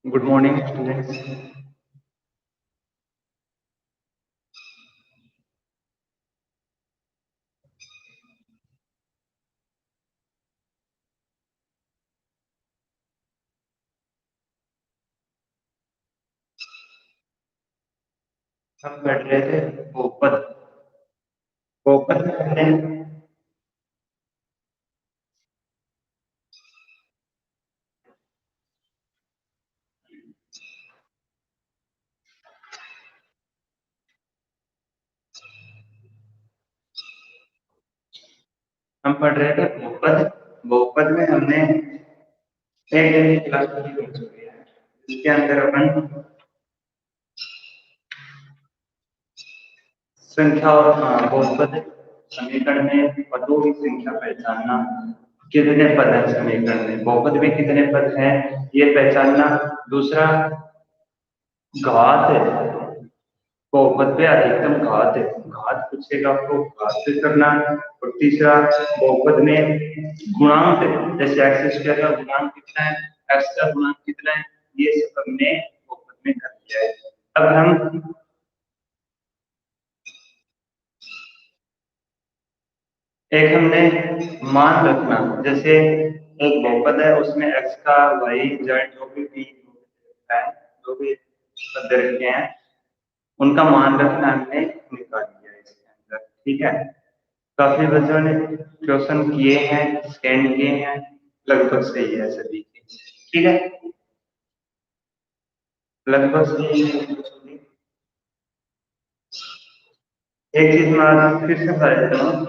Good morning students. हम पढ़ रहे थे बहुपद। बहुपद में हम पढ़ रहे थे बहुपद। बहुपद में हमने एक दिन की क्लास पूरी कर चुकी है, जिसके अंदर अपन संख्या और बहुपद समीकरण में पदों की संख्या पहचानना, कितने पद है समीकरण में, बहुपद में कितने पद हैं ये पहचानना। दूसरा घात है, बहुपद पे अधिकतम घात है, घात पूछेगा आपको, घात से करना। और तीसरा बहुपद में गुणांक है, जैसे एक्स स्क्वायर का गुणांक कितना है, एक्स का गुणांक कितना है, ये सब हमने बहुपद में कर लिया है। अब हम एक हमने मान रखना, जैसे एक बहुपद है उसमें एक्स का वाई जेड जो भी है, जो भी पद रखे हैं उनका मान रखना हमने निकाल लिया है इसके अंदर। ठीक है, काफी बच्चों ने क्वेश्चन किए हैं, स्कैन किए हैं, लगभग सही है सभी के। ठीक है, लगभग सही है। एक चीज मैं आज फिर से बता देता हूँ,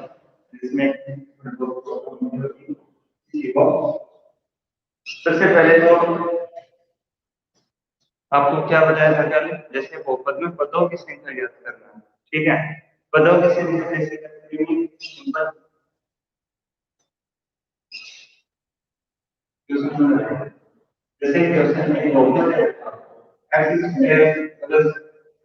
जिसमें सबसे पहले तो आपको क्या बताया था कल, जैसे बहुपद में पदों की संख्या ज्ञात करना। ठीक है, पदों की संख्या कैसे करते हैं, सिंपल। जैसे क्वेश्चन में बहुपद है x square plus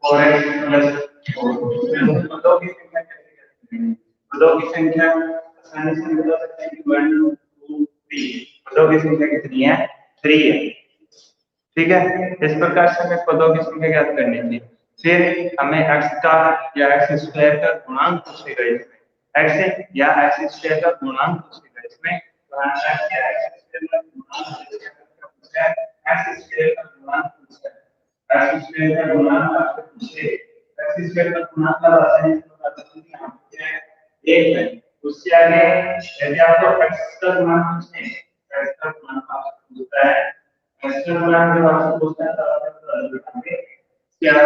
4x plus 4, पदों की संख्या कैसे करते हैं, पदों की संख्या आसानी से बता सकते हैं कि 1 2 3, पदों की संख्या कितनी है, 3 है। ठीक है, इस प्रकार से हमें पदों की संख्या ज्ञात करनी थी। फिर हमें x का या एक्स स्क्वायर का गुणांक पूछेगा इसमें, x या एक्स स्क्वायर का गुणांक पूछेगा इसमें, तो x या एक्स स्क्वायर का गुणांक पूछा है, एक्स स्क्वायर का गुणांक पूछा है, एक्स स्क्वायर का गुणांक आपसे पूछे, एक्स स्क्वायर का गुणांक का आसानी से बता सकते हैं कि यहाँ पे है 1 है। उससे आगे यदि आपको x का गुणांक पूछे, x का गुणांक आपसे पूछता है, एक्स्ट्रा गुणांक जब आपसे पूछता है तो आपको क्या है,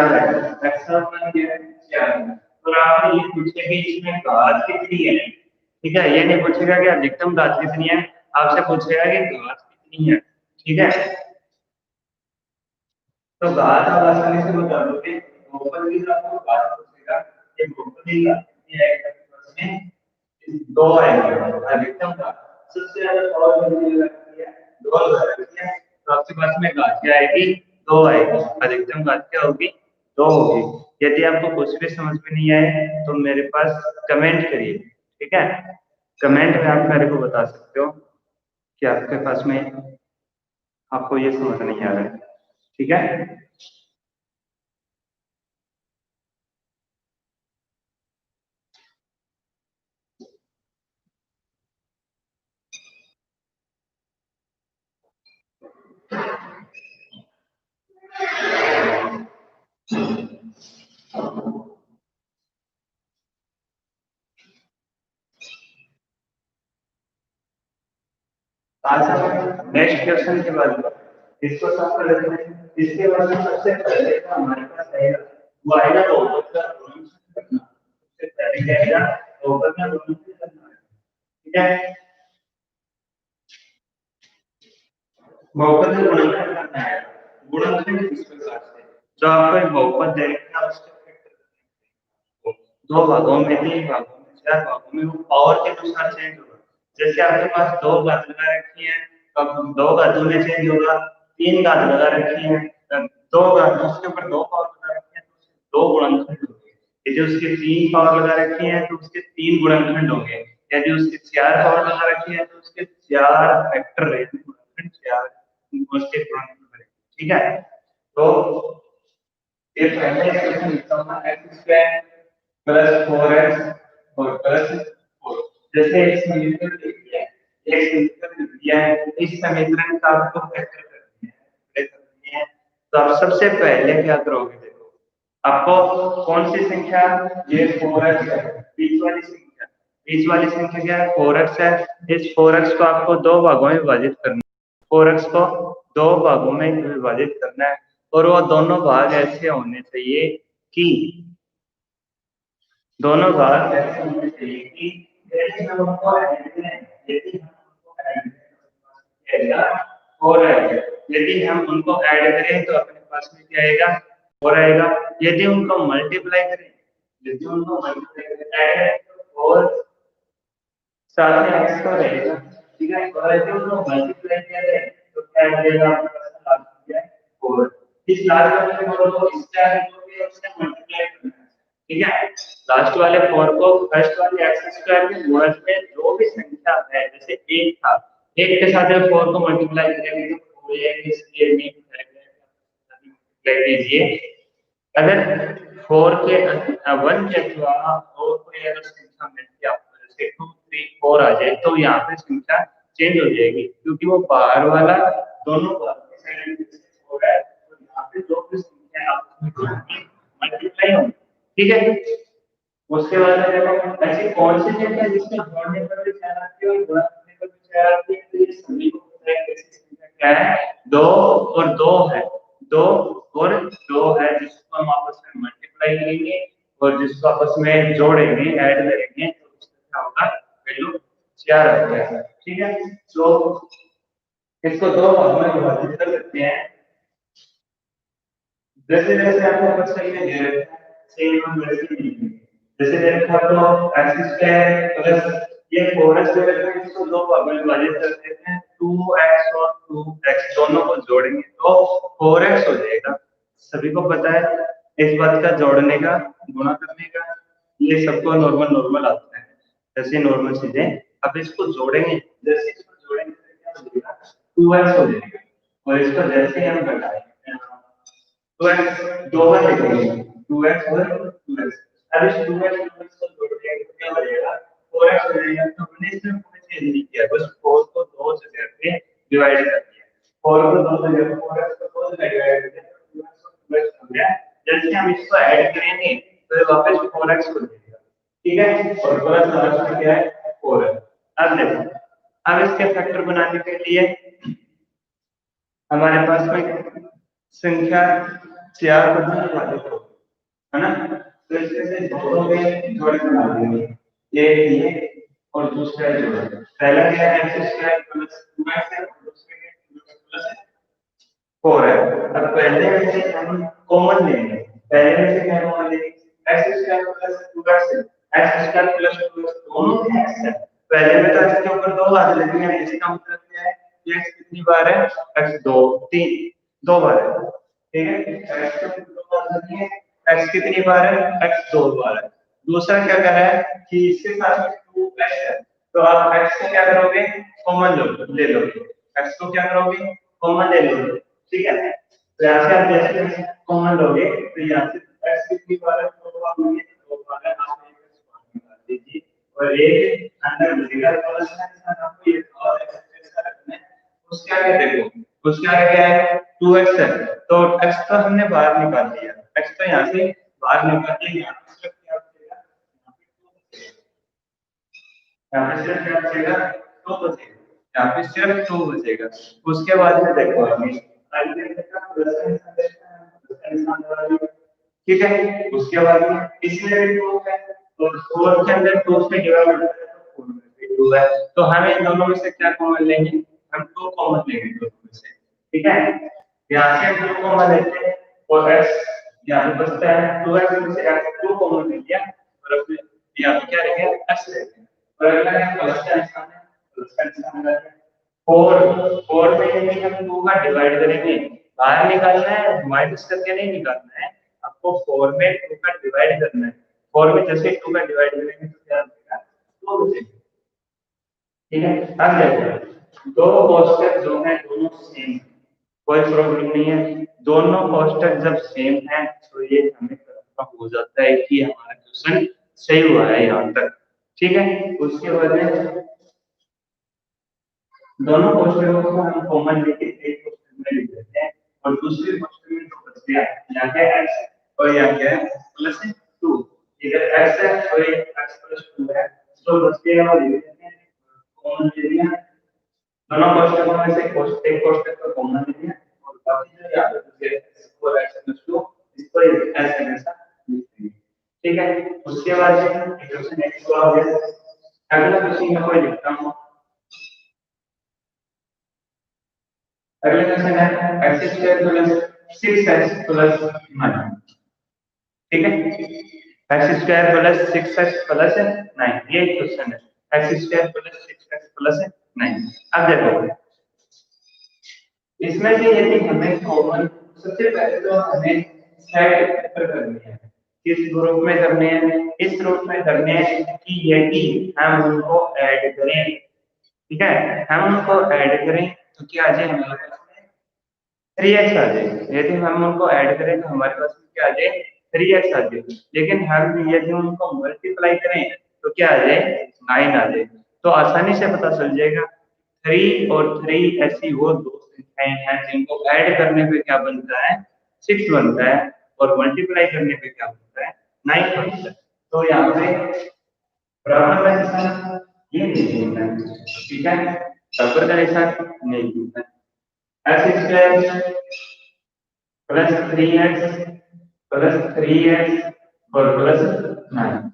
एक्स्ट्रा गुणांक ये है क्या है, और आपने ये पूछे कि इसमें घात कितनी है। ठीक है, ये नहीं पूछेगा कि अधिकतम घात कितनी है, आपसे पूछेगा कि घात कितनी है। ठीक है, तो घात आप आसानी से बता दोगे, बहुपद की आपको घात पूछेगा, ये बहुपद की घात कितनी आएगी आपके पास में, 2 आएगा अधिकतम घात। सबसे ज्यादा पावर कितनी लगती है, 2 लगती है, तो आपके पास में घात क्या आएगी, 2 आएगी, अधिकतम घात क्या होगी, 2 होगी। यदि आपको कुछ भी समझ में नहीं आए तो मेरे पास कमेंट करिए। ठीक है, कमेंट में आप मेरे को बता सकते हो कि आपके पास में आपको ये समझ नहीं आ रहा है। ठीक है, आज हम नेक्स्ट क्वेश्चन के बारे में इसको सॉल्व कर लेते हैं। इसके बाद में सबसे पहले का हमारे पास आएगा वो आएगा बहुपद का गुणनफल करना। सबसे पहले क्या आएगा, बहुपद का गुणनफल करना है। ठीक है, बहुपद का गुणनफल करना है। गुणनफल किस प्रकार से, जो आपको एक बहुपद दे रखा है उसके फैक्टर दो भागों में, 3 भागों में, 4 भागों में, वो पावर के अनुसार चेंज होगा। जैसे आपके पास 2 घात लगा रखी है, अब 2 घातों में चेंज होगा, 3 घात लगा रखी है, 2 घात उसके ऊपर 2 पावर लगा रखी है तो उसके 2 गुणनखंड होंगे। यदि उसके 3 पावर लगा रखी है तो उसके 3 गुणनखंड होंगे। यदि उसके 4 पावर लगा रखी है तो उसके 4 फैक्टर रहेंगे, गुणनखंड 4 उसके गुणनखंड रहेंगे। ठीक है। तो ये पहले इक्वेशन लिखता हूँ मैं एक्स स्क्वायर प्लस 4x और प्लस 4। जैसे एक समीकरण लिख दिया है, एक समीकरण लिख दिया है, इस समीकरण का आपको फैक्टर करनी है। तो आप सबसे पहले क्या करोगे, देखो आपको कौन सी संख्या, ये 4x है, बीच वाली संख्या, बीच वाली संख्या क्या है, 4x है। इस 4x को आपको दो भागों में विभाजित करना है, 4x को दो भागों में विभाजित करना है, और वो दोनों भाग ऐसे होने चाहिए कि दोनों भाग ऐसे होने चाहिए कि यदि हम उनको ऐड करें, यदि हम उनको ऐड करें और यदि हम उनको ऐड करें तो अपने पास में क्या आएगा, और आएगा। यदि उनको मल्टीप्लाई करें, यदि उनको मल्टीप्लाई करें ऐड करें तो और साथ में एक्स तो रहेगा, ठीक है। और यदि उनको मल्टीप्लाई किया जाए तो क्या मिलेगा, आपके पास लास्ट में क्या है, 4। इस लास्ट वाले 4 को इससे आगे जोड़ के उससे मल्टीप्लाई करना है, ठीक है। लास्ट वाले 4 को फर्स्ट वाले एक्स स्क्वायर के गुणज में जो भी संख्या है, जैसे 1 था, 1 के साथ जब 4 को मल्टीप्लाई करेंगे तो 4 आएगा, इसलिए नहीं मल्टीप्लाई कीजिए। अगर 4 के 1 के अलावा और कोई अगर संख्या मिलती है आपको, जैसे 2 3 4 आ जाए, तो यहाँ पे संख्या चेंज हो जाएगी, क्योंकि वो बाहर वाला दोनों बाहर के साइड में हो रहा है, तो यहाँ पे जो भी संख्या आपस में जुड़ेंगी मल्टीप्लाई होंगी, ठीक है। उसके बाद में देखो ऐसी कौन सी संख्या जिसमें जोड़ने पर भी विचार आती है और गुणा करने पर भी विचार आती है, तो ये सभी को पता है कैसी संख्या क्या है, 2 और 2 है, 2 और 2 है, जिसको हम आपस में मल्टीप्लाई करेंगे और जिसको आपस में जोड़ेंगे, ऐड करेंगे, तो उसका क्या होगा, वैल्यू 4 आ जाएगा, ठीक है। तो इसको दो भागों में विभाजित कर सकते हैं, जैसे जैसे आपको पता चलने दे रहे हैं सेम हम वैसे ही लिखेंगे। जैसे देखो तो एक्स स्क्वायर प्लस ये 4x को लेकर इसको दो भागों में विभाजित कर देते हैं, 2x और 2x दोनों को जोड़ेंगे तो 4x हो जाएगा। सभी को पता है इस बात का, जोड़ने का, गुणा करने का, ये सबको नॉर्मल नॉर्मल आता है, ऐसे नॉर्मल चीजें। अब इसको जोड़ेंगे, जैसे इसको जोड़ेंगे तो क्या हो जाएगा, 2x हो जाएगा, और इसको जैसे हम घटाएंगे तो एक्स दो बार लिखेंगे, 2x और 2x। अब इस 2x को जोड़ देंगे तो क्या हो जाएगा, 4x हो जाएगा। तो हमने इसमें कोई चेंज नहीं किया, बस 4 को 2 से करके डिवाइड कर दिया, 4 को 2 से करके 4x को 2 से डिवाइड कर दिया, तो 2x और 2x हो गया। जैसे हम इसको ऐड करेंगे तो वापस 4x हो जाएगा, ठीक है, और प्लस लास्ट में क्या है, 4 है। अब देखो, अब इसके फैक्टर बनाने के लिए हमारे पास में संख्या 4 बदलने वाले को, है ना, तो इसमें से दोनों में जोड़ बना देंगे, एक ये और दूसरा जोड़। पहला क्या है, एक्स स्क्वायर प्लस 2x है, और दूसरे में 2x प्लस 4 है। अब पहले में से हम कॉमन लेंगे, पहले में से क्या कॉमन लेंगे, एक्स स्क्वायर प्लस 2x है, एक्स स्क्वायर प्लस 2x दोनों में x है, पहले में तो x के ऊपर दो बार लगेंगे, इसका मतलब क्या है, x कितनी बार है, x 2 3 दो बार है, ठीक है, x के ऊपर दो बार लगेंगे, x कितनी बार है, x 2 बार है। दूसरा क्या कर रहा है कि इसके साथ में 2x है, तो आप x को क्या करोगे, कॉमन ले लोगे, x को क्या करोगे, कॉमन ले लोगे, ठीक है। तो यहाँ से आप जैसे कॉमन लोगे तो यहाँ से x कितनी बार है, दो बार होंगे, तो दो बार है, आप एक x निकाल दीजिए और एक अंदर बचेगा, प्लस का निशान आपको ये और x का रखना है। उसके आगे देखो, उसके आगे क्या है, 2x है, तो x तो हमने बाहर निकाल दिया, x तो यहाँ से बाहर निकाल दिया, यहाँ पे सिर्फ क्या बचेगा, यहाँ पे सिर्फ क्या बचेगा, 2 बचेगा, यहाँ पे सिर्फ 2 बचेगा। उसके बाद में देखो हमें आगे का प्लस का निशान देखना है, प्लस का निशान लगा दिया, ठीक है। उसके बाद में इसमें भी 2 है, तो 4 के अंदर 2 से डिवाइड होता है तो 4 में भी 2 है, तो हम इन दोनों में से क्या कॉमन लेंगे, हम 2 कॉमन लेंगे दोनों में से, ठीक है। यहाँ से हम 2 कॉमन लेते हैं और x यहाँ पे बचता है, 2x में से x 2 कॉमन ले लिया और अब यहाँ पे क्या रह गया, x रह गया, और अगला है प्लस का निशान है, प्लस का निशान लगा दिया। 4 में यदि हम 2 का डिवाइड करेंगे, बाहर निकालना है, माइनस करके नहीं निकालना है, आपको 4 में 2 का डिवाइड करना है, 4 में जैसे 2 का डिवाइड करेंगे तो क्या बचेगा, 2 बचेगा, ठीक है। अब देखो दो कोष्टक जो है दोनों सेम है, कोई प्रॉब्लम नहीं है। दोनों कोष्टक जब सेम है तो ये हमें कंफर्म हो जाता है कि हमारा क्वेश्चन सही हुआ है यहाँ तक। ठीक है, उसके बाद में दोनों कोष्टकों को हम कॉमन लेके एक कोष्टक में लिख देते हैं और दूसरे कोष्टक में जो बच गया यहाँ क्या है x और यहाँ क्या है +2। इधर x है तो ये x +2 है, तो बच गया और लिख देते हैं कॉमन ले लिया। दोनों कोष्टकों में से एक कोष्टक को कॉमन ले लिया और बाकी जो यहाँ पे बचे x और x+2 इसको ऐसे हमेशा लिख देंगे। ठीक है, उसके बाद इक्वेशन x को आ गया। अगला क्वेश्चन में कोई लिखता हूँ। अगला क्वेश्चन है x² + 6x + 9। ठीक है, x² + 6x + 9 ये क्वेश्चन है। x² + 6x + 9। अब देखो इसमें से यदि हमें कॉमन, सबसे पहले तो हमें सेट फैक्टर करनी है। किस ग्रुप में करने हैं? इस ग्रुप में करने हैं कि यदि हम उनको ऐड करें, ठीक है, हम उनको ऐड करें तो क्या आ जाए हमारे पास में 3x आ जाए। यदि हम उनको ऐड करें तो हमारे पास में क्या आ जाए 3x आ जाए। लेकिन हम यदि उनको मल्टीप्लाई करें तो क्या आ जाए 9 आ जाए। तो आसानी से पता चल जाएगा 3 और 3 ऐसी वो दो संख्याएं हैं जिनको ऐड करने पे क्या बनता है 6 बनता है और मल्टीप्लाई करने पे क्या बनता है 9 बनता है। तो यहाँ पे बराबर का निशान ये नहीं होता है, ठीक है, बराबर का निशान नहीं होता है। x² +3x +3x और +9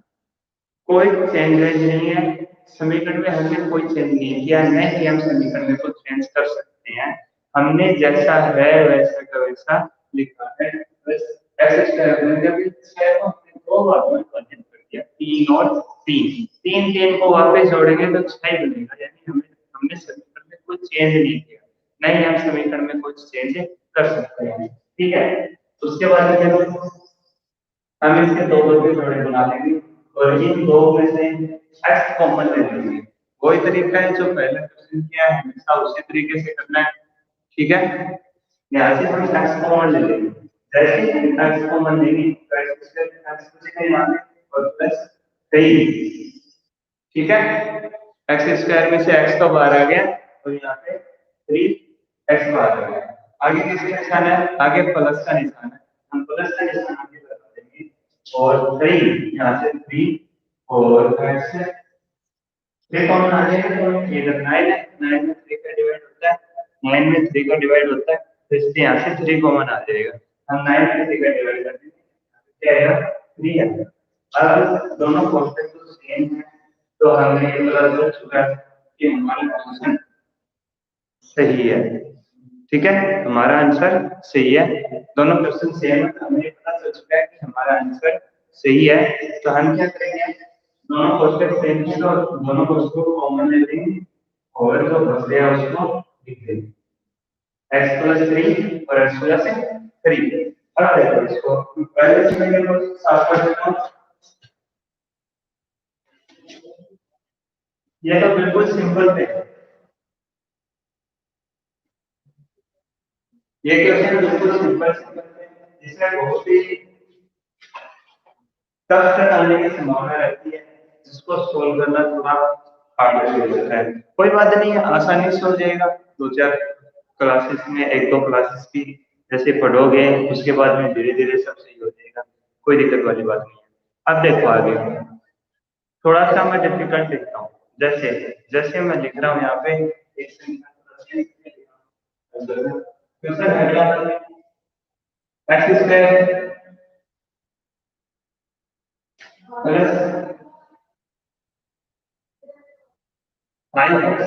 कोई चेंजेज नहीं है समीकरण में। हमने कोई चेंज नहीं किया, नहीं हम समीकरण में कुछ चेंज कर सकते हैं। हमने जैसा है वैसा का वैसा लिखा है। बस x² में जब 6 को हमने दो बार में विभाजित कर दिया 3 और 3, 3 को वापस जोड़ेंगे तो 6 बनेगा। यानी हमने समीकरण में कोई चेंज नहीं किया, नहीं हम समीकरण में कुछ चेंज कर सकते हैं। ठीक है, उसके बाद में हम इसके दो दो के जोड़े बना लेंगे और इन दो में से x कॉमन ले लेंगे। वही तरीका है जो पहले क्वेश्चन किया है, हमेशा उसी तरीके से करना है। ठीक है, यहाँ से हम x कॉमन ले लेंगे। जैसे ही x कॉमन लेंगे तो x कुछ नहीं आगे और +3। ठीक है, x² में से x तो बाहर आ गया तो यहाँ पे 3x बाहर आ गया। आगे किसका निशान है? आगे प्लस का निशान है, हम प्लस का निशान आगे लगा देंगे और 3 यहाँ से 3 और x 3 कॉमन आ जाएगा तो इधर 9 है, 9 में 3 का डिवाइड होता है, 9 में 3 का डिवाइड होता है तो इसलिए यहाँ से 3 कॉमन आ जाएगा। हम 9 में 3 का डिवाइड कर देंगे, क्या आएगा 3 आएगा। अब दोनों कॉन्सेप्ट तो सेम है तो हमने ये पता चल चुका है कि हमारा फंक्शन सही है। ठीक है, हमारा आंसर सही है। दोनों क्वेश्चन सेम है तो हमें पता चल चुका है कि हमारा आंसर सही है। तो हम क्या करेंगे, दोनों क्वेश्चन सेम है तो दोनों क्वेश्चन को कॉमन ले लेंगे और जो बच गया उसको लिख देंगे x + 3 और x + 3। अब देखो इसको पहले से मैं इसको साफ कर देता हूँ। ये तो बिल्कुल सिंपल है, ये क्वेश्चन बिल्कुल सिंपल है, इसमें बहुत ही टफ आने की संभावना रहती है, जिसको सोल्व करना थोड़ा हार्ड हो जाता है। कोई बात नहीं है, आसानी से हो जाएगा। दो चार क्लासेस में, एक दो क्लासेस की जैसे पढ़ोगे उसके बाद में धीरे धीरे सब सही हो जाएगा, कोई दिक्कत वाली बात नहीं है। अब देखो आगे थोड़ा सा मैं डिफिकल्ट लिखता हूँ। जैसे जैसे मैं लिख रहा हूँ यहाँ पे एक क्वेश्चन अगला x² + 5x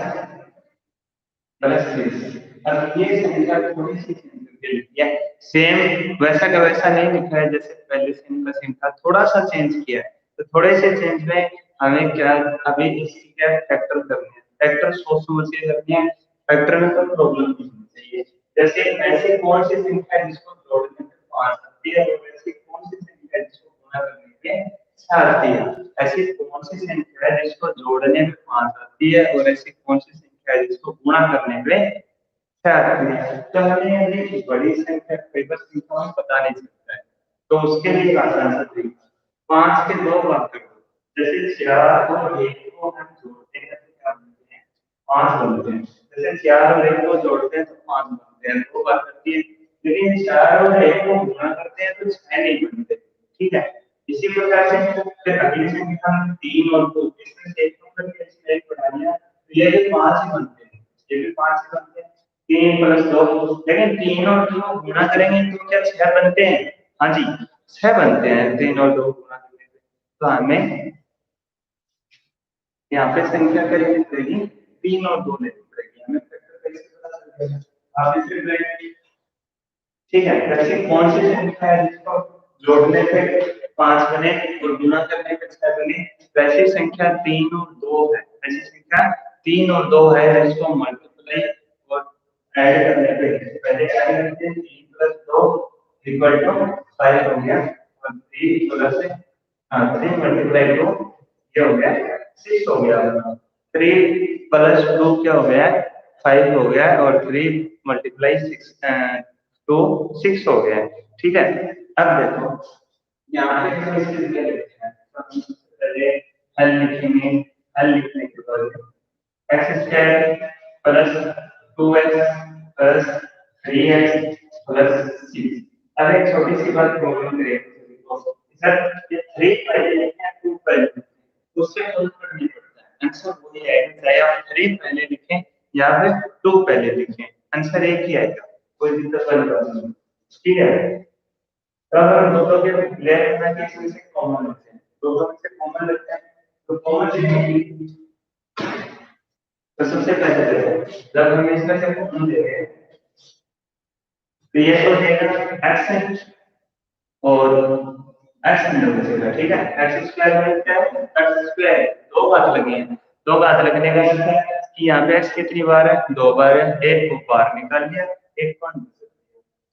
+6। अब ये संख्या थोड़ी सी चेंज करके लिखी है, सेम वैसा का वैसा नहीं लिखा है जैसे पहले सेम का सेम था, थोड़ा सा चेंज किया है। तो थोड़े से चेंज में हमें क्या अभी इसकी क्या फैक्टर करनी है, फैक्टर सोच समझ के करनी है। फैक्टर में कोई प्रॉब्लम नहीं होनी चाहिए। जैसे ऐसी कौन सी संख्या है जिसको जोड़ने में 5 आती है और ऐसी कौन सी संख्या है जिसको गुणा करने में 6 आती है। ऐसी कौन सी संख्या है जिसको जोड़ने में 5 आती है और ऐसी कौन सी संख्या है जिसको गुणा करने में 6 आती है। तो हमें यदि बड़ी संख्या कई बार संख्या हमें पता नहीं चलता है, तो उसके लिए आसान सा तरीका 5 के 2 भाग कर दो। जैसे 4 और 1 को हम जोड़ते हैं तो क्या बनते हैं, 5 बनते हैं। जैसे 4 और 1 को जोड़ते हैं तो 5 बनते हैं, 2 बात करती है। लेकिन 4 और 1 को गुणा करते हैं तो 6 नहीं बनते, ठीक है। इसी प्रकार से फिर अगली संख्या हम 3 और 2, इसमें से एक को करके इसमें एक बढ़ा दिया तो ये भी 5 ही बनते हैं, ये भी 5 ही बनते हैं। 3 प्लस 2, लेकिन 3 और 2 गुणा करेंगे तो क्या 6 बनते हैं? हाँ जी, 6 बनते हैं 3 और 2 गुणा करने से। तो हमें यहाँ पे संख्या करेंगे पड़ेगी 3 और 2 लेनी पड़ेगी हमें। फैक्टर कैसे पता चलेगा, आप इसे करेंगे, ठीक है। ऐसी कौन सी संख्या है जिसको जोड़ने पे 5 बने और गुणा करने पे 6 बने? वैसी संख्या 3 और 2 है, ऐसी संख्या 3 और 2 है जिसको मल्टीप्लाई और ऐड करने पे, पहले ऐड करते हैं 3 प्लस 2 इक्वल टू 5 हो गया, और 3 प्लस 3 मल्टीप्लाई 2 ये हो गया 6 हो गया। 3 प्लस 2 क्या हो गया, 5 हो गया, और 3 मल्टीप्लाई 6 तो 6 हो गया, ठीक है। अब देखो यहाँ पे हम इसके लिए लिखते हैं, तो सबसे पहले हल लिखेंगे। हल लिखने के बाद x square plus 2x plus 3x plus 6। अब एक छोटी सी बात प्रॉब्लम करेंगे सर, ये 3 पहले लिखें 2 पहले लिखें, उससे कोई फर्क नहीं पड़ता है, आंसर वही आएगा, चाहे आप 3 पहले लिखें या फिर 2 पहले लिखें, आंसर एक ही आएगा, कोई दिक्कत वाली बात नहीं, ठीक है। तो अगर दोनों के लेफ्ट में किसी से कॉमन लेते हैं, दोनों में से कॉमन लेते हैं, तो कॉमन लेंगे। तो सबसे पहले देखो, जब हम इसमें से कॉमन ले रहे हैं तो ये तो देगा x और x अंदर बचेगा, ठीक है। एक्स स्क्वायर में क्या है, एक्स स्क्वायर, दो घात लगे हैं, दो घात लगने का मतलब है कि यहाँ पे x कितनी बार है, 2 बार है, एक को बाहर निकाल लिया, एक को अंदर,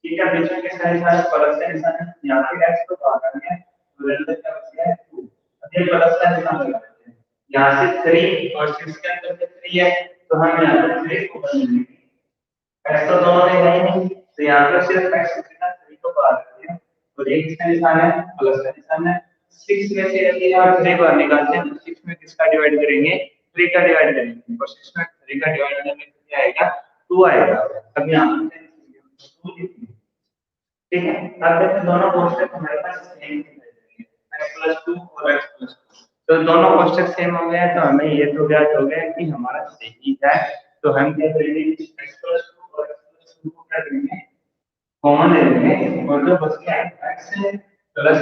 ठीक है। बीच में किसका निशान है, प्लस का निशान है, यहाँ पे x को बाहर आ गया तो रिजल्ट क्या बच गया 2। अब ये प्लस का निशान लगा देते हैं, यहाँ से 3 और 6 के अंदर से 3 है तो हम यहाँ पे 3 को बदल देंगे, x तो दोनों में है ही नहीं तो यहाँ पे सिर्फ x के साथ 3 को बाहर रखते हैं, और एक किसका निशान है, प्लस का निशान है। 6 में से यदि आप 3 बाहर निकालते हैं तो 6 में किसका डिवाइड करेंगे, 3 का डिवाइड करेंगे, और 6 में 3 का डिवाइड करने में क्या आएगा, 2 आएगा। अब यहाँ पे 2 लिखिए, ठीक है। अब देखो दोनों कोष्टक हमारे पास सेम है, x+2 और x+2, तो दोनों कोष्टक सेम हो गए तो हमें ये तो ज्ञात हो गया कि हमारा सही है। तो हम क्या करेंगे, x+2 और x+2 को क्या करेंगे, कॉमन ले लेंगे, और जो बच गया x प्लस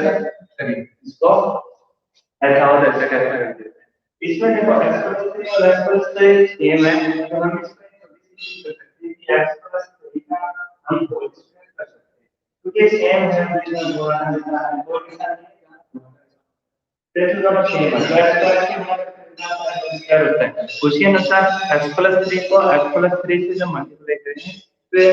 3 इसको ऐसा हो ऐसा कैसे कर देते हैं। इसमें देखो x+3 और x+3 सेम है तो हम इसमें थोड़ी सी चीज कर सकते हैं कि x+3 का हम होल स्क्वायर कर सकते हैं, क्योंकि सेम है, बिल्कुल बोलना है दो निशान देखो जब सेम है तो क्या होता है, उसी अनुसार x+3 को x+3 से जब मल्टीप्लाई करेंगे तो ये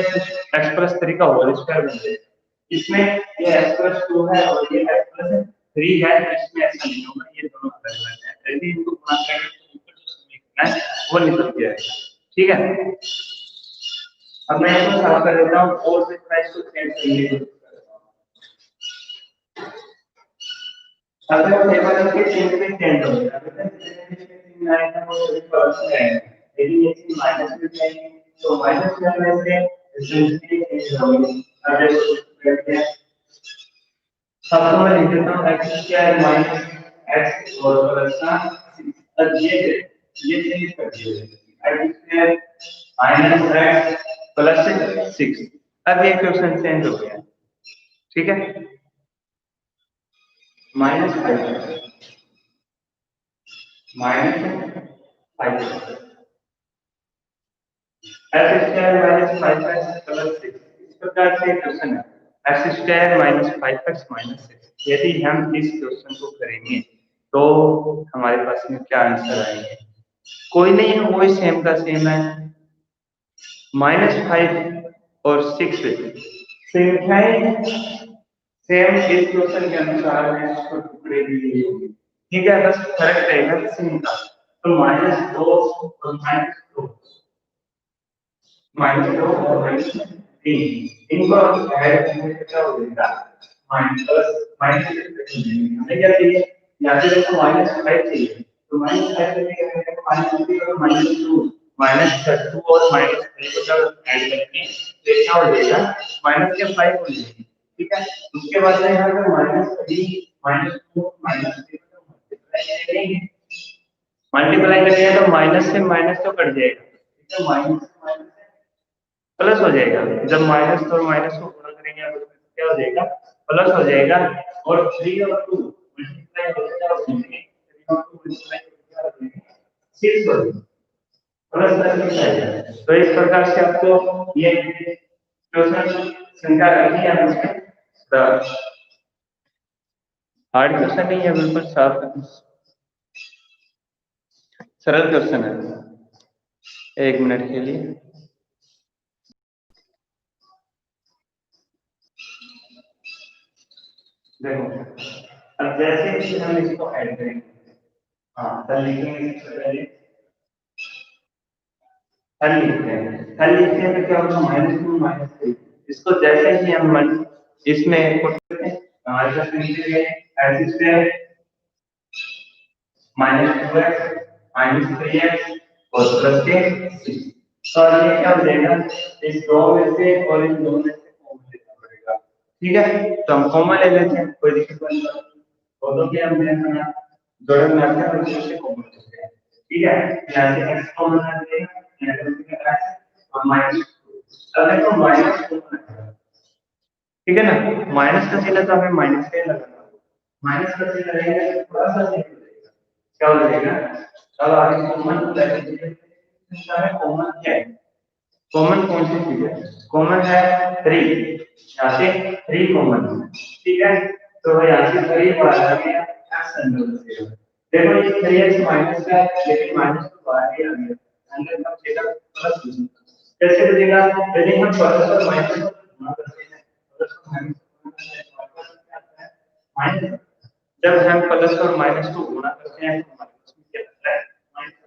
x+3 का होल स्क्वायर बन जाएगा। इसमें ये x+2 है और ये x+3 है, इसमें ऐसा नहीं होगा, ये दोनों अलग अलग है, यदि इनको गुणा करेंगे तो ऊपर जो समीकरण है वो निकल जाएगा, ठीक है। अब मैं इसको साफ कर देता हूँ और फिर मैं इसको चेंज करने की कोशिश करता हूँ। अगर टेबल के चेंज में चेंज हो गया बेटा, जितने भी 3 आए हैं वो सभी प्लस में आएंगे, यदि ये चीज माइनस में जाएंगे तो माइनस करने से एसेंशियली चेंज होगी। अब देखो करते हैं, सबको मैं लिख देता हूँ x स्क्वायर माइनस x और प्लस का 6। अब ये चेंज कर दिया x square minus x plus 6। अब ये क्वेश्चन चेंज हो गया, ठीक है। Minus 5 minus 5 x square minus 5x plus 6, इस प्रकार से क्वेश्चन है x square minus 5x minus 6। यदि हम इस क्वेश्चन को करेंगे तो हमारे पास में क्या आंसर आएंगे, कोई नहीं है, वही सेम का सेम है, -5 और 6 संख्याएं सेम इस क्वेश्चन के अनुसार है, इसको टुकड़े दिए होंगे, ठीक है। बस फर्क रहेगा सेम का, तो -2 और -2 -2 और -3 इनको ऐड करने से क्या हो जाएगा माइनस हमें क्या चाहिए यहाँ पे देखो -5 चाहिए तो -5 करने के लिए -2 -2 और -3 को जब ऐड करेंगे तो क्या हो जाएगा -5 हो जाएगी ठीक है उसके बाद में यहाँ पे -3 -2 -3 मल्टीप्लाई करेंगे तो माइनस से माइनस तो कट जाएगा ठीक है माइनस से माइनस प्लस हो जाएगा जब माइनस और माइनस को गुणा करेंगे तो क्या हो जाएगा प्लस हो जाएगा और 3 और 2 मल्टीप्लाई करके क्या हो जाएंगे 3 और 2 मल्टीप्लाई करके क्या हो जाएंगे 6 हो जाएगा प्लस करके आएगा तो इस प्रकार से आपको ये क्वेश्चन संख्या रखनी है उसमें हार्ड क्वेश्चन नहीं है बिल्कुल साफ सरल क्वेश्चन है 1 मिनट के लिए देखो अब जैसे कि हम इसको ऐड करेंगे हाँ तब लिखेंगे सबसे पहले हल लिखते हैं हल लिखते हैं तो क्या होगा -2 -3 इसको जैसे ही हम इसमें पुट करते हैं हमारे पास मिलेगा x स्क्वायर -2x और प्लस के 6 तो ये क्या हो जाएगा इस दो में से और इन दो में से कॉमन लेना पड़ेगा ठीक है तो हम कॉमन ले लेते हैं कोई दिक्कत नहीं दोनों के हम लेना जोड़े में आते हैं और इससे कॉमन लेते हैं ठीक है यहाँ से x कॉमन आ जाएगा यहाँ से x और माइनस अब देखो माइनस ठीक है ना माइनस का चिन्ह तो हमें माइनस का ही लगाना माइनस का चिन्ह रहेगा तो थोड़ा सा चेंज हो जाएगा क्या हो जाएगा अब आगे कॉमन कॉमन क्या है कॉमन कौन सी चीज है कॉमन है 3 यहाँ से 3 कॉमन ठीक है तो यहाँ से 3 बाहर आ गया x अंदर बचेगा देखो ये 3x माइनस का है लेकिन माइनस तो बाहर ही आ गया अंदर का बचेगा प्लस कैसे बचेगा यदि हम प्लस और माइनस को गुणा करते हैं प्लस और माइनस जब हम प्लस और माइनस को गुणा करते हैं तो हमारे पास में क्या आता है माइनस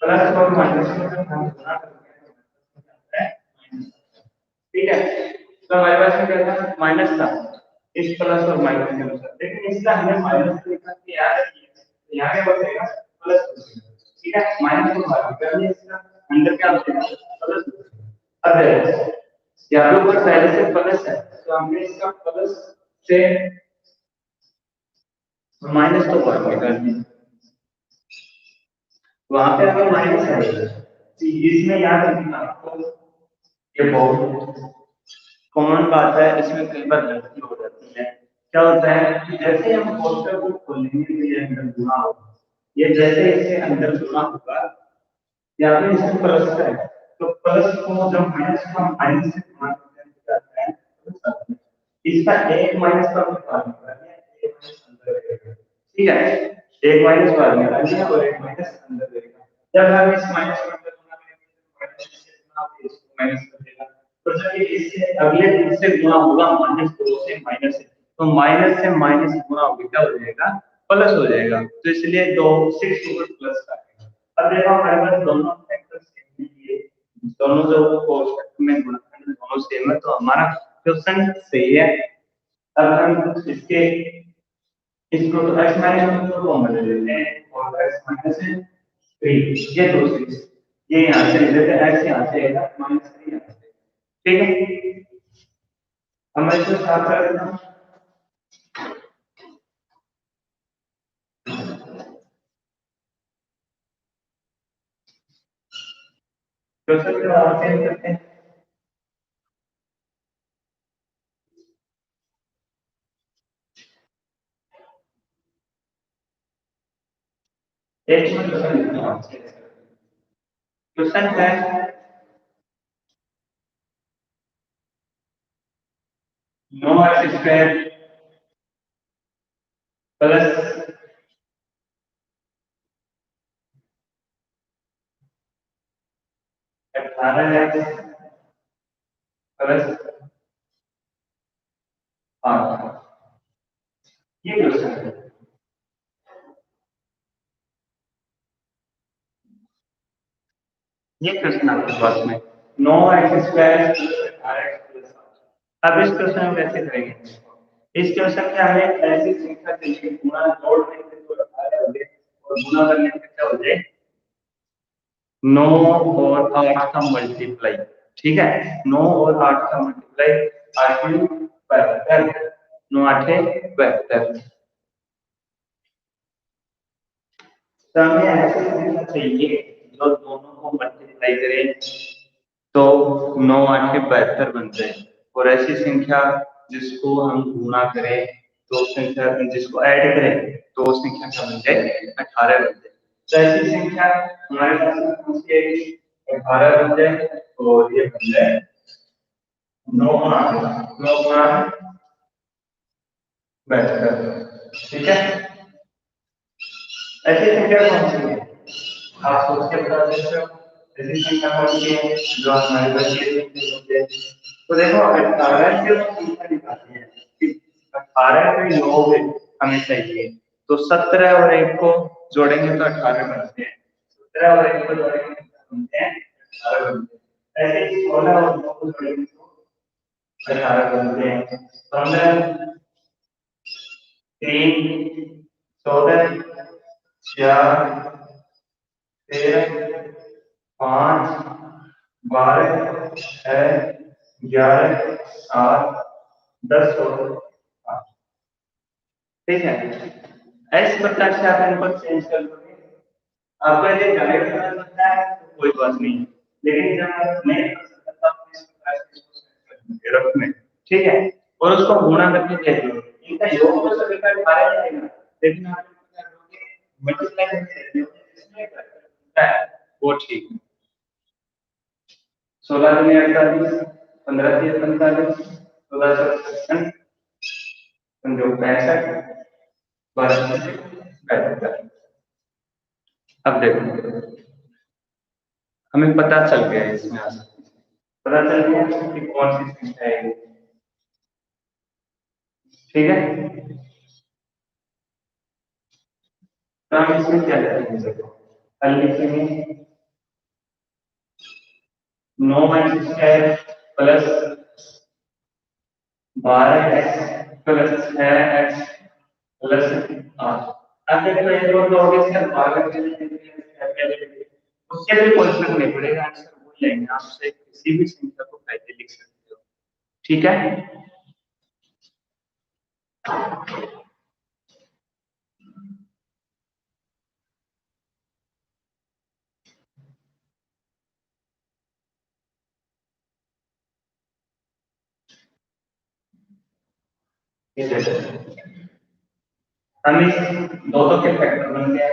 प्लस और माइनस को जब हम गुणा करते हैं तो आता है माइनस ठीक है तो हमारे पास में क्या था माइनस था इस प्लस और माइनस के अनुसार लेकिन इसका हमें माइनस लिखना है यार यहाँ क्या बचेगा प्लस ठीक है माइनस को बाहर कर दिया इसका अंदर क्या बचेगा प्लस अब देखो यहाँ पे ऊपर पहले से प्लस है तो हमने इसका प्लस से माइनस को बाहर निकाल दिया वहां पे अगर माइनस है तो इसमें याद रखना आपको ये बहुत कॉमन बात है इसमें कई बार गलती हो जाती है क्या होता है कि जैसे हम पोस्टर को खोलेंगे तो ये अंदर गुना होगा ये जैसे इससे अंदर गुना होगा या फिर इसमें प्लस है तो प्लस को जब माइनस को हम माइनस से गुणा करते हैं तो इसका एक माइनस का बाहर निकाल दिया एक माइनस अंदर रहेगा ठीक है एक माइनस बाहर निकाल दिया और एक माइनस अंदर रहेगा जब हम इस माइनस को अंदर गुणा करेंगे माइनस से गुणा फिर इसको माइनस कर देगा तो जब ये इससे अगले दिन से गुणा होगा -2 से माइनस से तो माइनस से माइनस गुणा होगा क्या हो जाएगा प्लस हो जाएगा तो इसलिए 2 6 ऊपर प्लस का आएगा अब देखो हमारे पास दोनों फैक्टर्स के लिए दोनों जो कोष्ठक में गुणा करने दोनों सेम है तो हमारा क्वेश्चन सही है अब हम इसके इसको तो x माइनस को कॉमन ले लेते हैं और x माइनस 3 ये दो चीज ये यहाँ से ले लेते हैं x यहाँ से आएगा -3 यहाँ से ठीक है हम इसको साफ कर देते हैं क्वेश्चन को आप चेंज करते हैं एक मिनट क्वेश्चन है 9x² प्लस 18x प्लस 8 ये क्वेश्चन है ये क्वेश्चन आपके पास में 9x² + 18x + 8। अब इस क्वेश्चन में कैसे करेंगे? इस क्वेश्चन में हमें ऐसी संख्या चाहिए, गुणा जोड़ करके तो 18 हो जाए और गुणा करने पे क्या हो जाए 9 और 8 का मल्टीप्लाई। ठीक है, 9 और 8 का मल्टीप्लाई 8 72, 9 8 72। तो हमें ऐसे संख्या चाहिए जो दोनों को मल्टीप्लाई करें तो 9 8 72 बन जाए, और ऐसी संख्या जिसको हम गुणा करें तो संख्या जिसको ऐड करें तो वो संख्या क्या बन जाए 18 बन जाए। तो ऐसी संख्या हमारे पास में कौन सी है 18 बन जाए, और ये बन जाए 9 गुणा 72। ठीक है, ऐसी संख्या कौन सी है आप सोच के बता सकते हो? ऐसी संख्या कौन सी है जो हमारे पास ये? तो देखो 18 से हम संख्या निकालते हैं कि 18 पे योग हमें चाहिए, तो 17 और 1 को जोड़ेंगे तो 18 बनते हैं, 17 और 1 को जोड़ेंगे तो बनते हैं 18 बनते हैं। ऐसे ही 16 और 9 को जोड़ेंगे तो 18 बनते हैं। 15 3 14 4 13 5 12 6 11 7 10 और 8। ठीक है, इस प्रकार से आप इनको चेंज कर लोगे। आपको यदि डायरेक्ट पता चलता है तो कोई बात नहीं, लेकिन जब आप नहीं कर सकते तो आप इस प्रकार से इसको सेट कर लोगे रफ में। ठीक है, और उसको गुणा करके देख लो, इनका योग तो सभी का 18 ही रहेगा, लेकिन आप क्या करोगे मल्टीप्लाई करके देख लो इसमें क्या होता है वो ठीक है। 16 दूनी 48, 15 तिया 45, 16 चौक 55, 55 65, 12 72। अब देखो हमें पता चल गया है इसमें आसानी से, पता चल गया कि कौन सी संख्या है ये। ठीक है, तो हम इसमें क्या करेंगे देखो, हल लिखेंगे 9x² + 12x + 6x + 8। अब देखो ये दोनों हो गए सर, भाग करके उससे भी कोई फर्क नहीं पड़ेगा, आंसर वो लेंगे, आप से किसी भी संख्या को पहले लिख सकते हो। ठीक है, ये देखो हम इस दो के फैक्टर बन गया,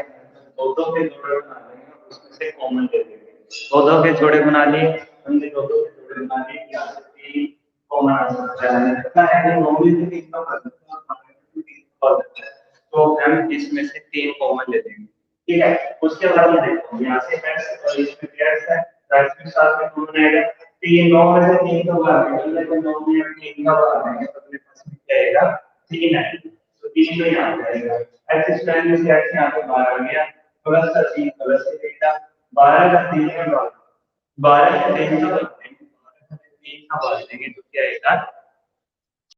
दो के जोड़े बना लेंगे और उसमें से कॉमन ले लेंगे। दो के जोड़े बना लिए, हमने दो के जोड़े बना लिए, यहाँ से तीन कॉमन आ सकता है। पता है कि नॉर्मली से तीन का कर सकते हैं और तीन का कर सकते हैं, तो हम इसमें से तीन कॉमन ले लेंगे। ठीक है, उसके बाद में देखो यहाँ से x और इसमें x है, तो x के साथ में कॉमन आएगा, तीन 9 में से 3 का भाग निकल तो 9 में 3 का भाग देंगे तो अपने पास में क्या आएगा 3 आएगा, तो 3 में यहाँ जाएगा। x² में से x यहाँ पे बाहर आ गया, प्लस का 3 प्लस से थीटा, 12 का 3 का भाग, 12 का 3 का भाग देंगे, 12 का 3 का भाग देंगे तो क्या आएगा,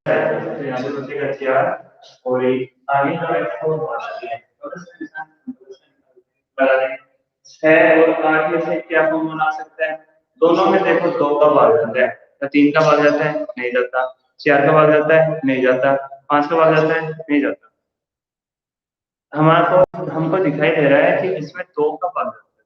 तो यहाँ पे बचेगा 4 और आगे का x को बढ़ा दिया, प्लस के साथ बढ़ा देंगे। 6 और 8 में से क्या कॉमन आ सकता है, दोनों में देखो 2 का भाग जाता है, तो 3 का भाग जाता है नहीं जाता, 4 का भाग जाता है नहीं जाता, 5 का भाग जाता है नहीं जाता। हमारे को हमको दिखाई दे रहा है कि इसमें 2 का भाग जाता है,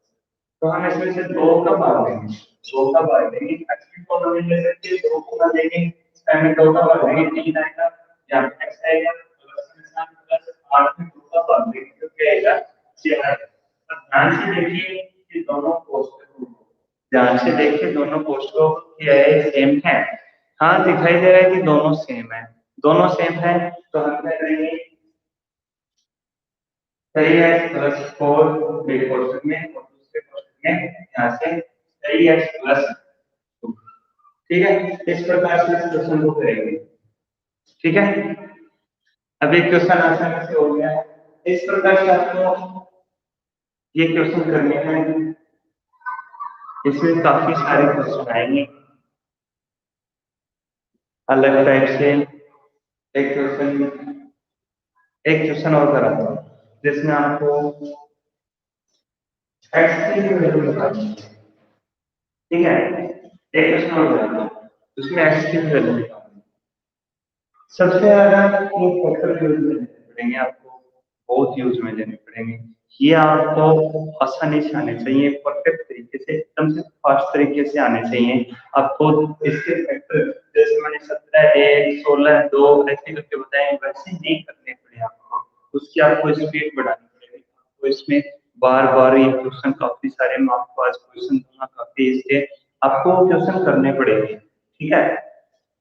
तो हम इसमें से 2 का भाग लेंगे, 2 का भाग लेंगे, एक्चुअली को हम ले सकते हैं 2 को भाग लेंगे, इसमें 2 का भाग लेंगे 3 आएगा, यहाँ पे x आएगा प्लस में 7 प्लस 8 में 2 का भाग लेंगे तो क्या आएगा 4 आएगा। अब ध्यान से देखिए कि दोनों कोष्ठकों को, ध्यान से देखिए दोनों कोष्ठकों क्या है सेम है, हाँ दिखाई दे रहा है कि दोनों सेम है, दोनों सेम है तो हम क्या करेंगे 3x + 4 एक कोष्ठक में और दूसरे कोष्ठक में यहाँ से 3x + 2। ठीक है, इस प्रकार से इस क्वेश्चन को करेंगे। ठीक है, अब एक क्वेश्चन आसानी से हो गया है, इस प्रकार से आपको ये क्वेश्चन करने हैं। इसमें काफी सारे क्वेश्चन आएंगे अलग टाइप से। एक क्वेश्चन और कराता हूँ जिसमें आपको एक्स की वैल्यू निकालनी है। ठीक है, एक क्वेश्चन और कराता हूँ उसमें एक्स की वैल्यू निकालनी है। सबसे ज्यादा ये फैक्टर यूज में लेने पड़ेंगे आपको, बहुत यूज में लेने पड़ेंगे। ये आपको आसानी से आने चाहिए, परफेक्ट तरीके से, एकदम से फास्ट तरीके से आने चाहिए आपको। इसके फैक्टर जैसे मैंने 17 1 16 2 ऐसे करके बताए, वैसे नहीं करने पड़े आपको, उसकी आपको स्पीड बढ़ानी पड़ेगी आपको। इसमें बार बार ये क्वेश्चन काफी सारे, मैं आपको आज क्वेश्चन दूंगा काफी, इसके आपको क्वेश्चन करने पड़ेंगे। ठीक है,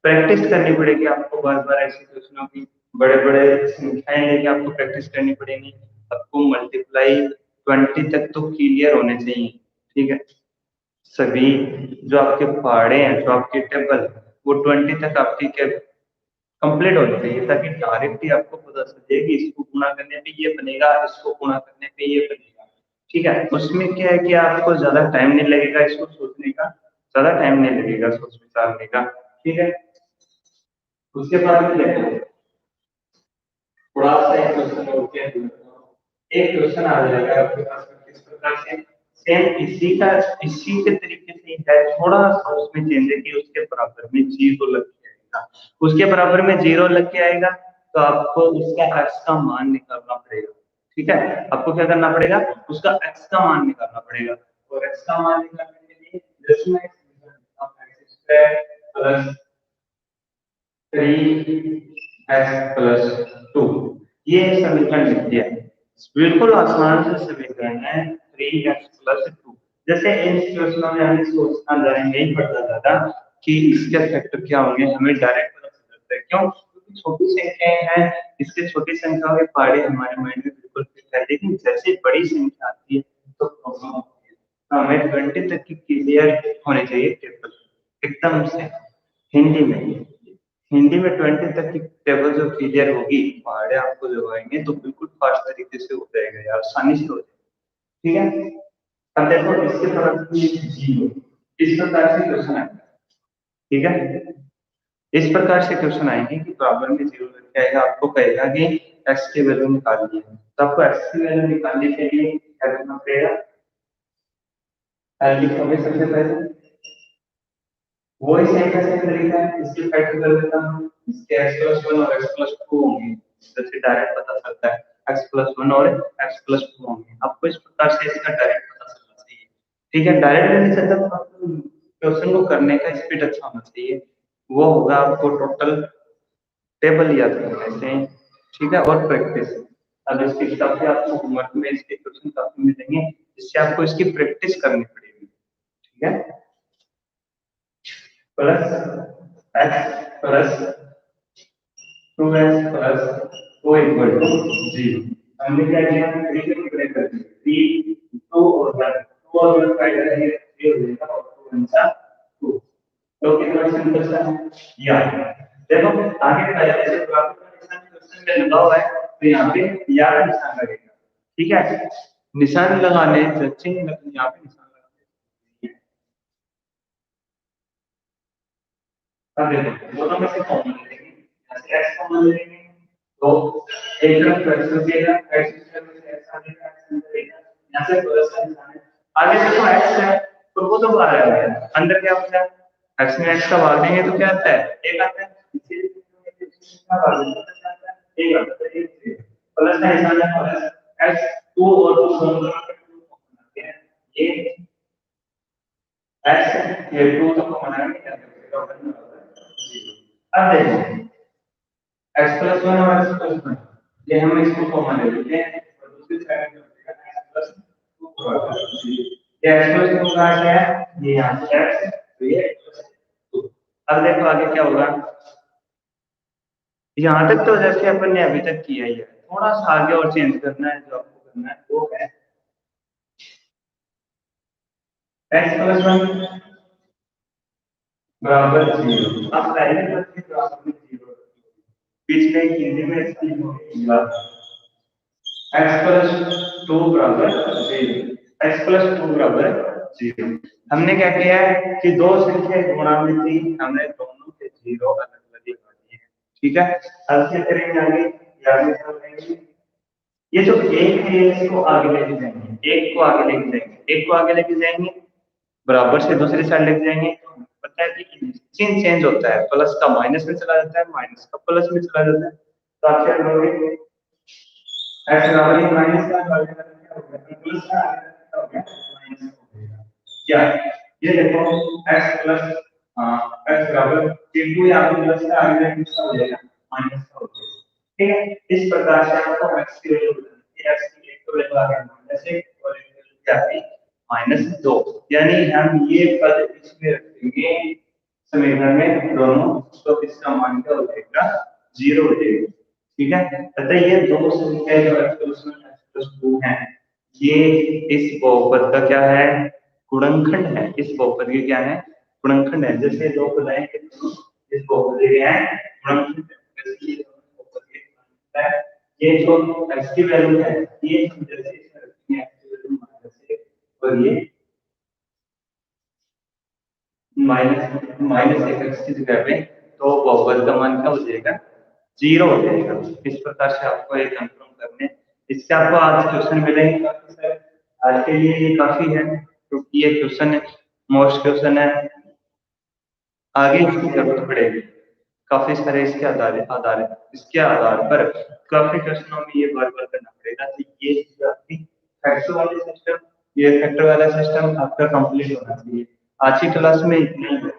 प्रैक्टिस करनी पड़ेगी आपको बार बार ऐसे क्वेश्चनों की, बड़े बड़े संख्याएं लेके आपको प्रैक्टिस करनी पड़ेगी। आपको मल्टीप्लाई 20 तक तो क्लियर होने चाहिए। ठीक है, सभी जो आपके पहाड़े हैं, जो आपके टेबल, वो 20 तक आपकी क्या कंप्लीट होनी चाहिए, ताकि डायरेक्टली आपको पता चल जाए कि इसको गुणा करने पे ये बनेगा, इसको गुणा करने पे ये बनेगा। ठीक है, उसमें क्या है कि आपको ज्यादा टाइम नहीं लगेगा इसको सोचने का, ज्यादा टाइम नहीं लगेगा सोच विचारने का। ठीक है, उसके बाद में देखो थोड़ा सा एक क्वेश्चन और क्या है, एक क्वेश्चन आ जाएगा आपके पास में किस प्रकार से, सेम इसी के तरीके से ही है, थोड़ा सा उसमें चेंज है कि उसके बराबर में जीरो लग के आएगा। उसके बराबर में जीरो लग के आएगा तो आपको उसका एक्स का मान निकालना पड़ेगा। ठीक है, आपको क्या करना पड़ेगा, उसका एक्स का मान निकालना पड़ेगा। और एक्स का मान निकालने के लिए जैसे मैं एक्स स्क्वायर प्लस 3x+2, ये समीकरण लिख दिया। बिल्कुल आसान से समीकरण है 3x+2। जैसे इन सिचुएशनों में हमें सोचना जरा नहीं पड़ता ज्यादा कि इसके फैक्टर क्या होंगे, हमें डायरेक्ट पता चल जाता है। क्यों? क्योंकि छोटी संख्याएं हैं, इसके छोटी संख्याओं के पहाड़े हमारे माइंड में बिल्कुल फिट है, लेकिन जैसे बड़ी संख्या आती है तो प्रॉब्लम होती है। तो हमें 20 तक की क्लियर होनी चाहिए टेबल एकदम से। हिंदी में हिंदी में 20 तक की टेबल जो क्लियर होगी, पहाड़े आपको जो आएंगे तो बिल्कुल फास्ट तरीके से हो जाएगा यार, आसानी से हो जाएगा। ठीक है, अब देखो इसके तरफ जीरो, इस प्रकार से क्वेश्चन आएगा। ठीक है, इस प्रकार से क्वेश्चन आएंगे कि बराबर में जीरो लेके आएगा, आपको कहेगा कि एक्स की वैल्यू निकालनी है, तो आपको एक्स की वैल्यू निकालने के लिए क्या करना पड़ेगा, लिखोगे सबसे पहले वही सेम का सेम तरीका है, इसके फैक्टर कर देता हूँ, इसके x+1 और x+2 होंगे, जैसे डायरेक्ट पता चलता है x+1 और x+2 होंगे। आपको इस प्रकार से इसका डायरेक्ट पता चलना चाहिए। ठीक है, डायरेक्ट नहीं चलता तो आपको क्वेश्चन को करने का स्पीड अच्छा होना चाहिए, वो होगा आपको टोटल टेबल याद करने से। ठीक है, और प्रैक्टिस। अब इसके हिसाब से आपको होमवर्क में इसके क्वेश्चन काफी मिलेंगे, जिससे आपको इसकी प्रैक्टिस करनी पड़ेगी। ठीक है, प्लस x+2x+4 हमने क्या किया, 3 के टुकड़े कर दिए, 3 2 और 1, 2 और 1 का करेंगे 3 हो जाएगा, और 2 1 2। तो कितना सिंपल सा है या देखो आगे पहले से बराबर का निशान क्वेश्चन में लगा हुआ है, तो यहाँ पे या का निशान लगेगा। ठीक है, निशान लगाने जैसे यहाँ पे निशान लगाने। अब देखो दोनों में से कॉमन लेंगे, यहाँ से x कॉमन लेंगे तो एक तरफ x हो जाएगा, x स्क्वायर में से x आ जाएगा, x अंदर रहेगा, यहाँ से प्लस का निशान है। आगे देखो x है तो वो तो बाहर आ गया, अंदर क्या बचा है, x में x का भाग देंगे तो क्या आता है, एक आता है, इसीलिए इसका भाग देंगे तो क्या आता है, एक आता है, एक प्लस का निशान है, प्लस x 2 और 2 दोनों तरफ के 2 हैं, ये x ये 2 तो कॉमन है, क्या करेगा, अब देखो x+1 और x+1, ये हम इसको कॉमन ले लेते हैं और दूसरी साइड में बचेगा x+2। ये x+2 का क्या है, ये यहाँ से x, तो ये x+2। अब देखो आगे क्या होगा, यहाँ तक तो जैसे अपन ने अभी तक किया ही है, थोड़ा सा आगे और चेंज करना है, जो आपको करना है वो है x+1 बराबर 0। अब पहले के बराबर में 0, बीच में हिंदी में इसकी होगी x+2 बराबर 0, x+2 बराबर जीरो। हमने क्या किया है कि दो संख्या गुणा में थी, हमने दोनों के जीरो अलग अलग लगा दिए हैं। ठीक है, अब क्या करेंगे आगे, ये जो एक है इसको आगे लेके जाएंगे, एक को आगे लेके जाएंगे, एक को आगे लेके जाएंगे, बराबर से दूसरी साइड लेके जाएंगे। पता है कि चिन्ह चेंज होता है, प्लस का माइनस में चला जाता है, माइनस का प्लस में चला जाता है। तो आप क्या करोगे, x बराबर माइनस का प्लस का हो गया माइनस हो गया। क्या ये देखो x प्लस x बराबर चिन्ह यहाँ पे प्लस का आगे कितना हो जाएगा, माइनस का हो जाएगा। ठीक है, इस प्रकार से आपको x की वैल्यू बतानी है। x की एक तो वैल्यू आ गई -1 और एक वैल्यू क्या आ गई -2। यानी हम ये पद इसमें रखेंगे समीकरण में दोनों, तो इसका मान क्या हो जाएगा, 0 हो जाएगा। ठीक है, अतः ये दो संख्या जो x+2 है, ये इस बहुपद का क्या है, गुणनखंड है। इस बहुपद के क्या है, गुणनखंड है। जैसे दो पदाएं इस बहुपद के क्या है, गुणनखंड है। ये जो x की वैल्यू है, ये जैसे इसमें रखते हैं x की वैल्यू -1 और ये माइनस एक x की जगह पे, तो बहुपद का मान क्या हो जाएगा, 0 हो जाएगा। इस प्रकार से आपको ये कंफर्म करने, इससे आपको आज क्वेश्चन मिलेंगे। आज के लिए ये काफी है, क्योंकि ये क्वेश्चन मोस्ट क्वेश्चन है, आगे इसकी जरूरत पड़ेगी। काफी सारे इसके आधार पर काफी क्वेश्चनों में ये बार बार करना पड़ेगा। तो ये आपकी फैक्टर वाले सिस्टम, ये फैक्टर वाला सिस्टम आपका कंप्लीट होना चाहिए। आज की क्लास में इतना ही है।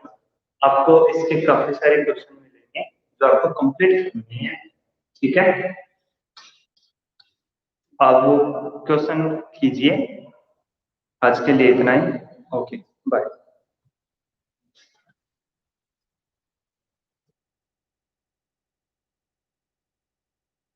आपको इसके काफी सारे क्वेश्चन मिलेंगे जो आपको कंप्लीट करने हैं। ठीक है, आप वो क्वेश्चन कीजिए। आज के लिए इतना ही। Okay, bye.